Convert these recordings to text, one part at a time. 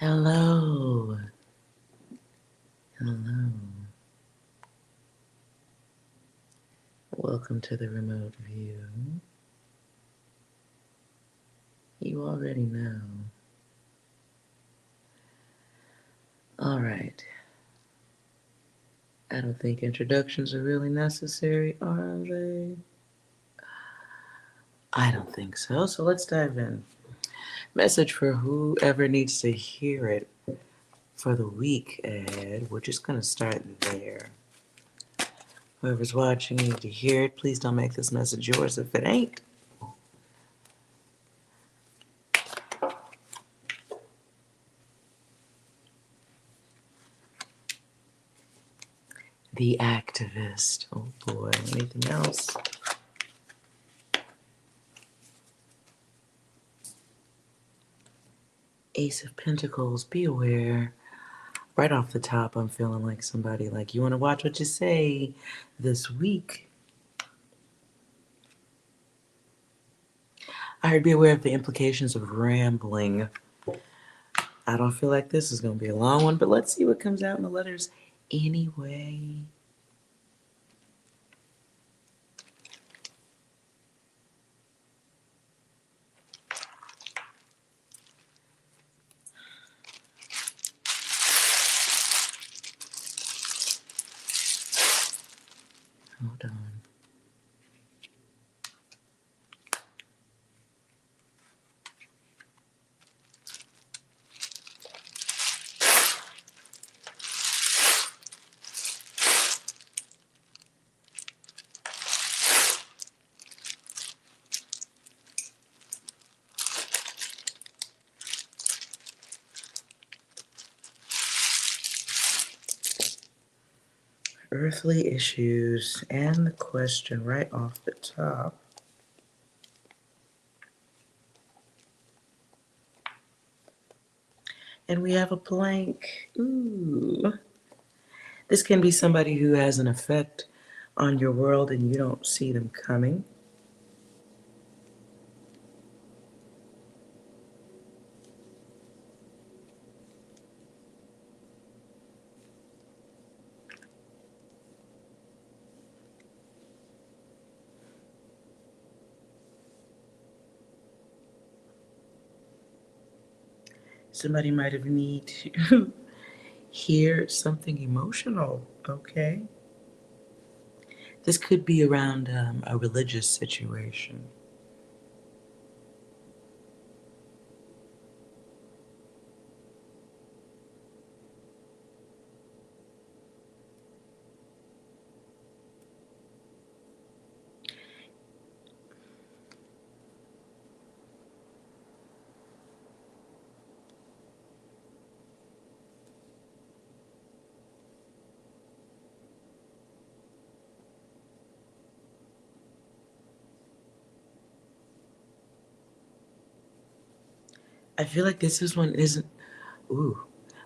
Hello. Hello. Welcome to the remote view. You already know. All right. I don't think introductions are really necessary, are they? I don't think so. So let's dive in. Message for whoever needs to hear it for the week, Ed. We're just going to start there. Whoever's watching, you need to hear it. Please don't make this message yours if it ain't. The activist. Oh boy. Anything else? Ace of Pentacles. Be aware. Right off the top, I'm feeling like somebody like, you want to watch what you say this week. I heard be aware of the implications of rambling. I don't feel like this is going to be a long one, but let's see what comes out in the letters anyway. Hold on. Earthly issues and the question right off the top. And we have a blank. Ooh. This can be somebody who has an effect on your world and you don't see them coming. Somebody might have need to hear something emotional, okay? This could be around a religious situation. I feel like this one isn't, ooh,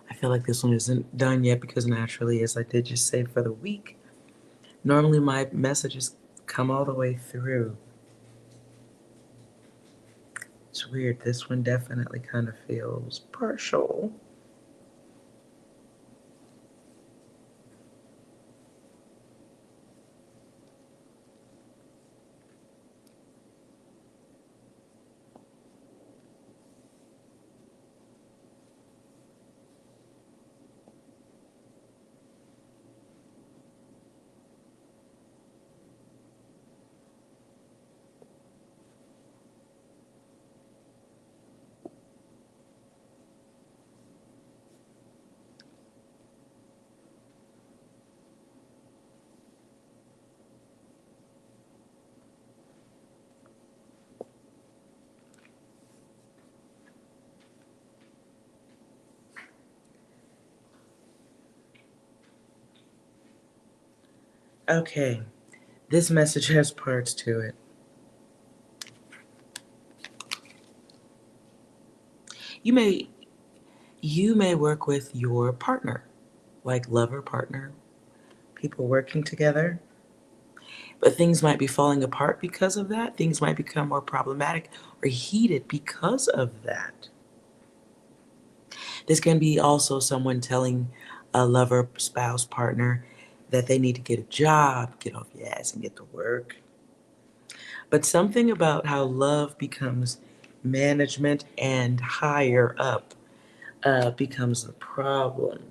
I feel like this one isn't done yet because naturally, as I did just say for the week, normally my messages come all the way through. It's weird. This one definitely kind of feels partial. Okay, this message has parts to it. You may work with your partner, like lover partner, people working together. But things might be falling apart because of that. Things might become more problematic or heated because of that. This can be also someone telling a lover, spouse, partner that they need to get a job, get off your ass and get to work. But something about how love becomes management and higher up becomes the problem.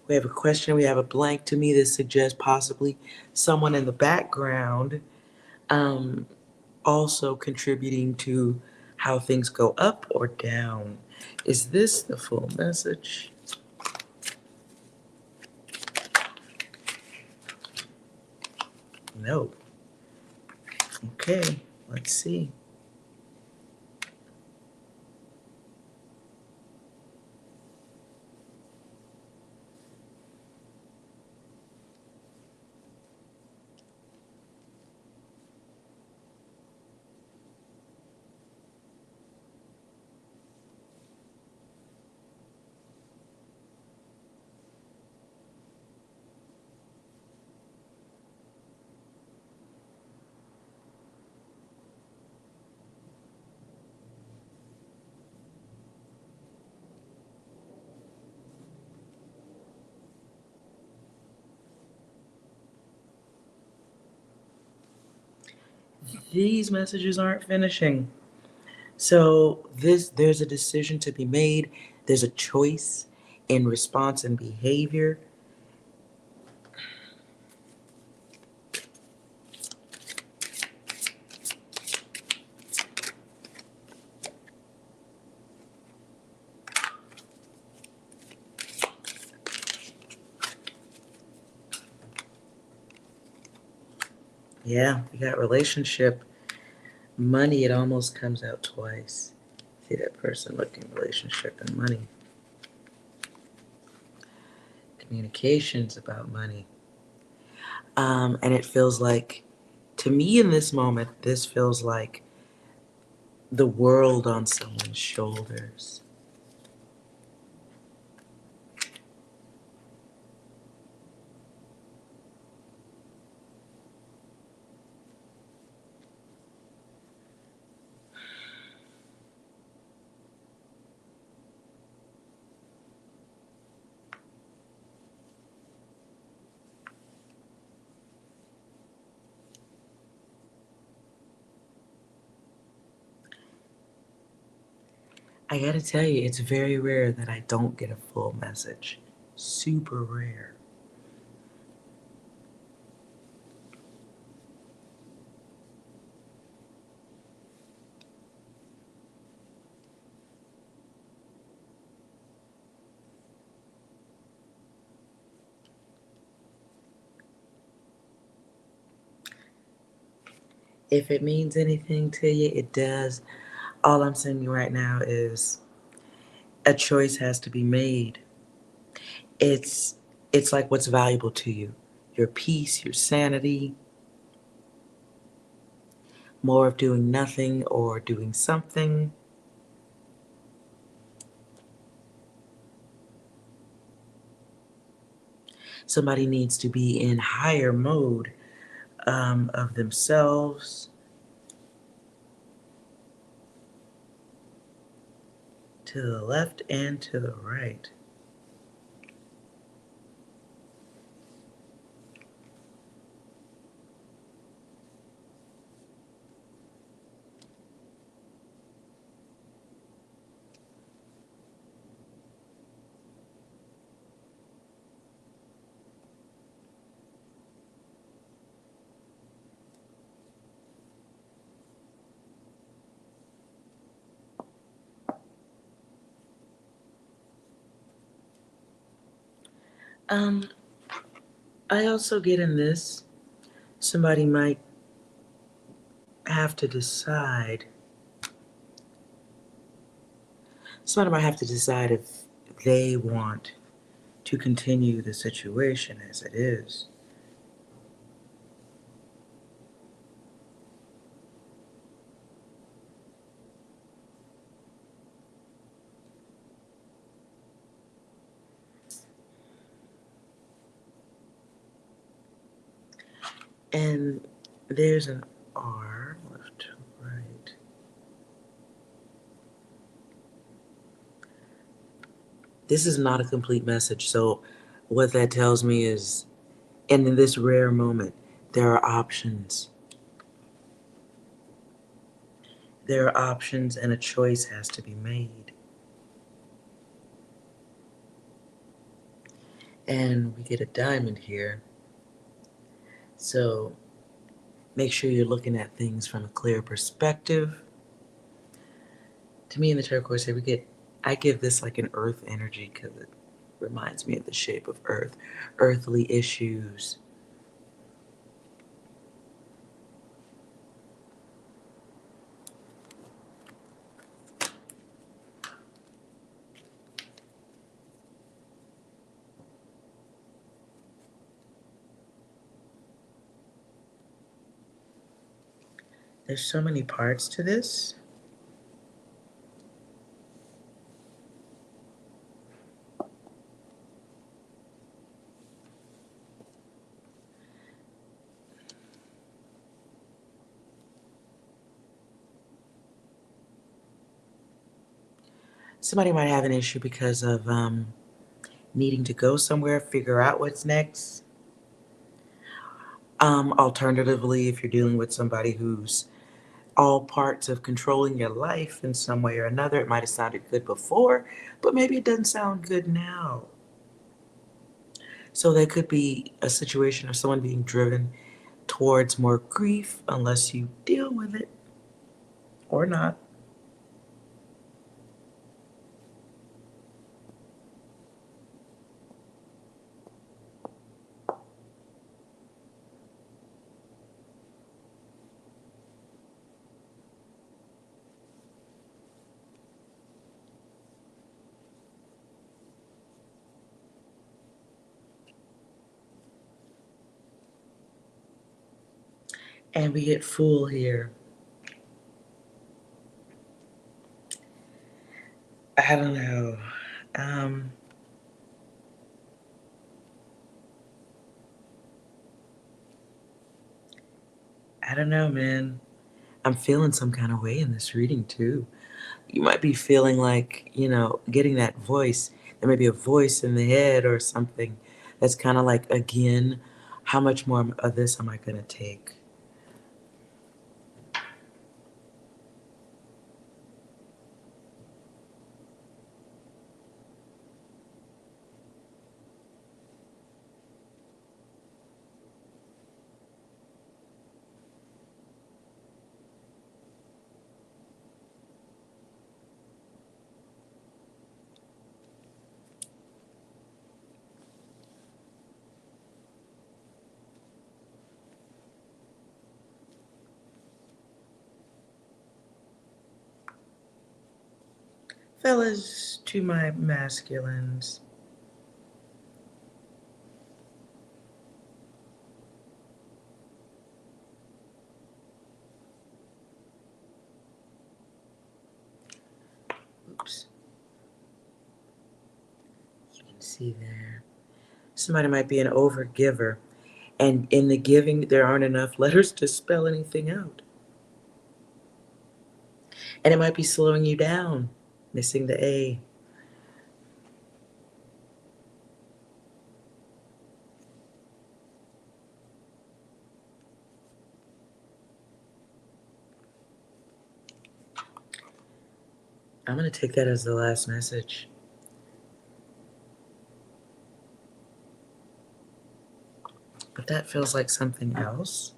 We have a question, we have a blank. To me, this suggests possibly someone in the background um, also contributing to how things go up or down. Is this the full message? No. Okay, let's see. These messages aren't finishing. So there's a decision to be made. There's a choice in response and behavior. Yeah, we got relationship. Money, it almost comes out twice. See that person looking relationship and money. Communications about money. And it feels like, to me in this moment, this feels like the world on someone's shoulders. I gotta tell you, it's very rare that I don't get a full message. Super rare. If it means anything to you, it does. All I'm saying right now is a choice has to be made. It's it's like what's valuable to you. Your peace, your sanity, more of doing nothing or doing something. Somebody needs to be in higher mode of themselves, to the left and to the right. Um, I also get in this, somebody might have to decide, somebody might have to decide if they want to continue the situation as it is. And there's an R, left to right. This is not a complete message. So what that tells me is, and in this rare moment, there are options. There are options and a choice has to be made. And we get a diamond here. So make sure you're looking at things from a clear perspective. To me in the turquoise here, I give this like an earth energy because it reminds me of the shape of earth, earthly issues. There's so many parts to this. Somebody might have an issue because of needing to go somewhere, figure out what's next. Alternatively, if you're dealing with somebody who's all parts of controlling your life in some way or another, it might have sounded good before, but maybe it doesn't sound good now. So there could be a situation of someone being driven towards more grief unless you deal with it or not. And we get Fool here. I don't know. Um, I don't know, man. I'm feeling some kind of way in this reading too. You might be feeling like, getting that voice. There may be a voice in the head or something that's kind of like, again, how much more of this am I going to take? Fellas, to my masculines. Oops. You can see there. Somebody might be an overgiver, and in the giving, there aren't enough letters to spell anything out. And it might be slowing you down, missing the A. I'm going to take that as the last message. But that feels like something else.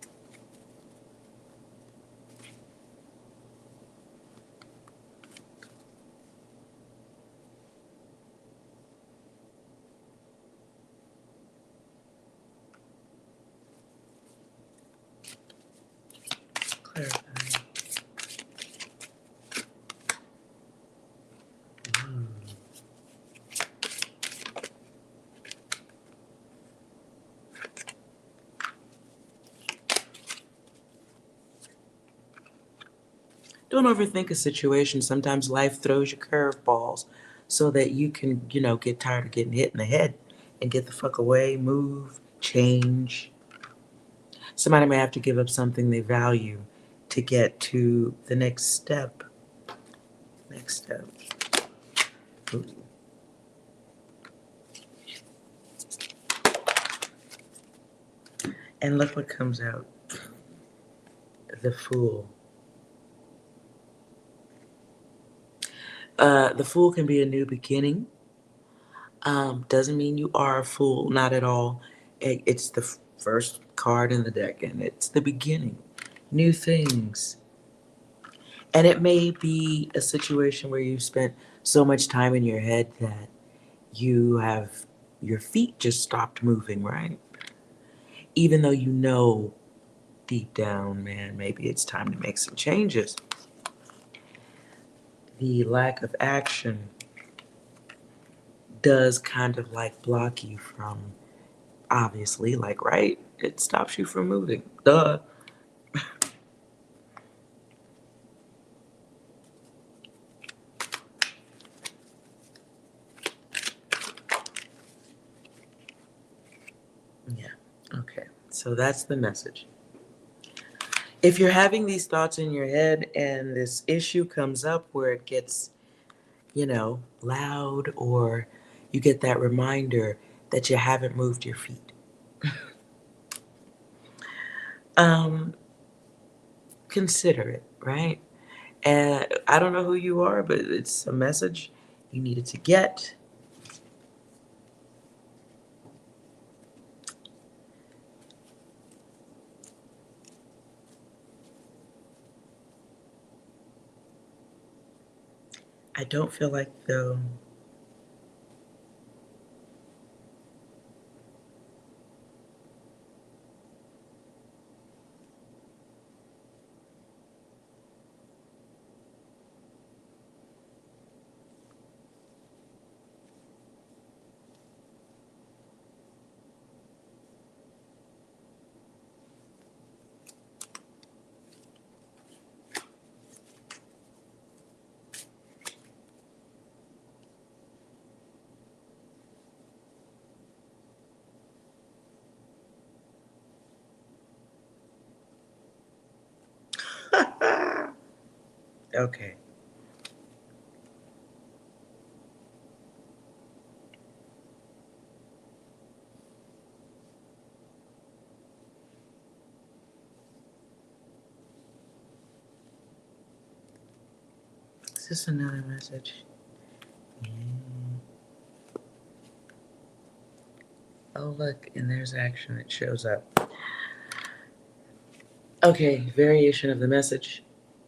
Clarify. Don't overthink a situation. Sometimes life throws you curveballs so that you can, get tired of getting hit in the head and get the fuck away, move, change. Somebody may have to give up something they value to get to the next step. Next step. Ooh. And look what comes out. The Fool. The Fool can be a new beginning. Doesn't mean you are a fool, not at all. It's the first card in the deck, and it's the beginning. New things. And it may be a situation where you've spent so much time in your head that you have your feet just stopped moving, right? Even though you know deep down, man, maybe it's time to make some changes. The lack of action does kind of like block you from, obviously, like, right? It stops you from moving. Duh. Yeah. Okay. So that's the message. If you're having these thoughts in your head and this issue comes up where it gets, loud, or you get that reminder that you haven't moved your feet, um, consider it, right? And I don't know who you are, but it's a message you needed to get. I don't feel like, though, okay. Is this another message? Yeah. Oh, look, and there's action. It shows up. Okay, variation of the message.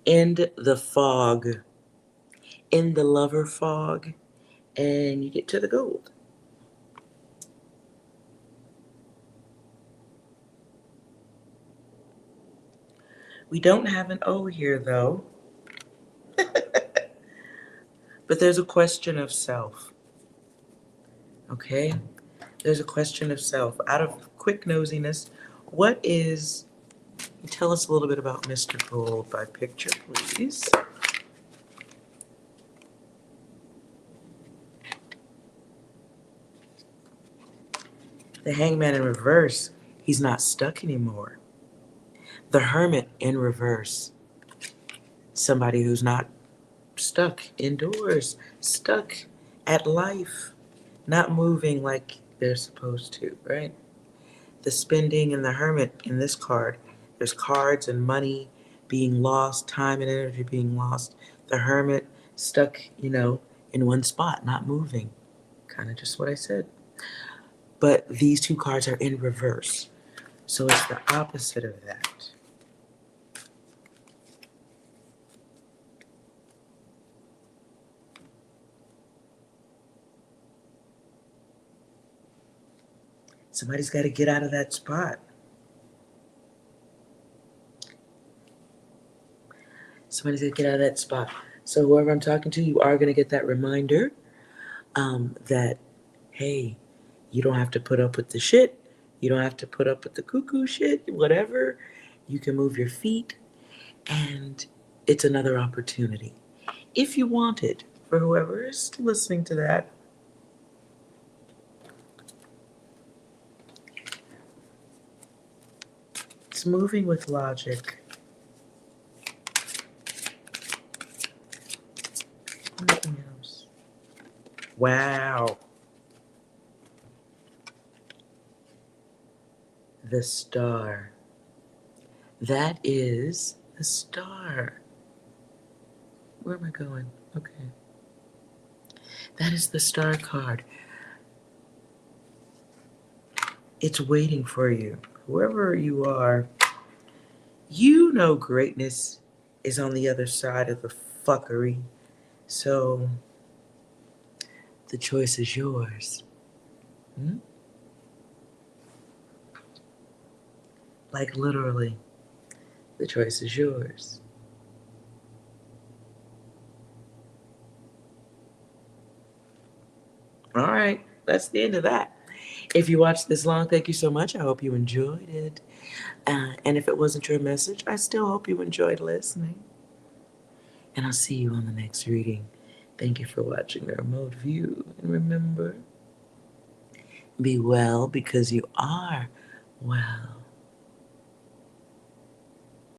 End the fog. In the lover fog, and you get to the gold. We don't have an O here, though, but there's a question of self, okay? There's a question of self. Out of quick nosiness, what is, tell us a little bit about Mr. Gold by picture, please. The Hangman in reverse, he's not stuck anymore. The Hermit in reverse, somebody who's not stuck indoors, stuck at life, not moving like they're supposed to, right? The Spending and the Hermit in this card, there's cards and money being lost, time and energy being lost. The Hermit stuck, in one spot, not moving. Kind of just what I said. But these two cards are in reverse. So it's the opposite of that. Somebody's got to get out of that spot. Somebody's got to get out of that spot. So whoever I'm talking to, you are going to get that reminder that, hey, you don't have to put up with the shit. You don't have to put up with the cuckoo shit, whatever. You can move your feet, and it's another opportunity. If you want it, for whoever is listening to that. It's moving with logic. Anything else? Wow. the star. That is the star. Where am I going? Okay. That is the star card. It's waiting for you. Whoever you are, you know greatness is on the other side of the fuckery. So the choice is yours. Hmm? Like literally, the choice is yours. All right, that's the end of that. If you watched this long, thank you so much. I hope you enjoyed it. And if it wasn't your message, I still hope you enjoyed listening. And I'll see you on the next reading. Thank you for watching the remote view. And remember, be well because you are well.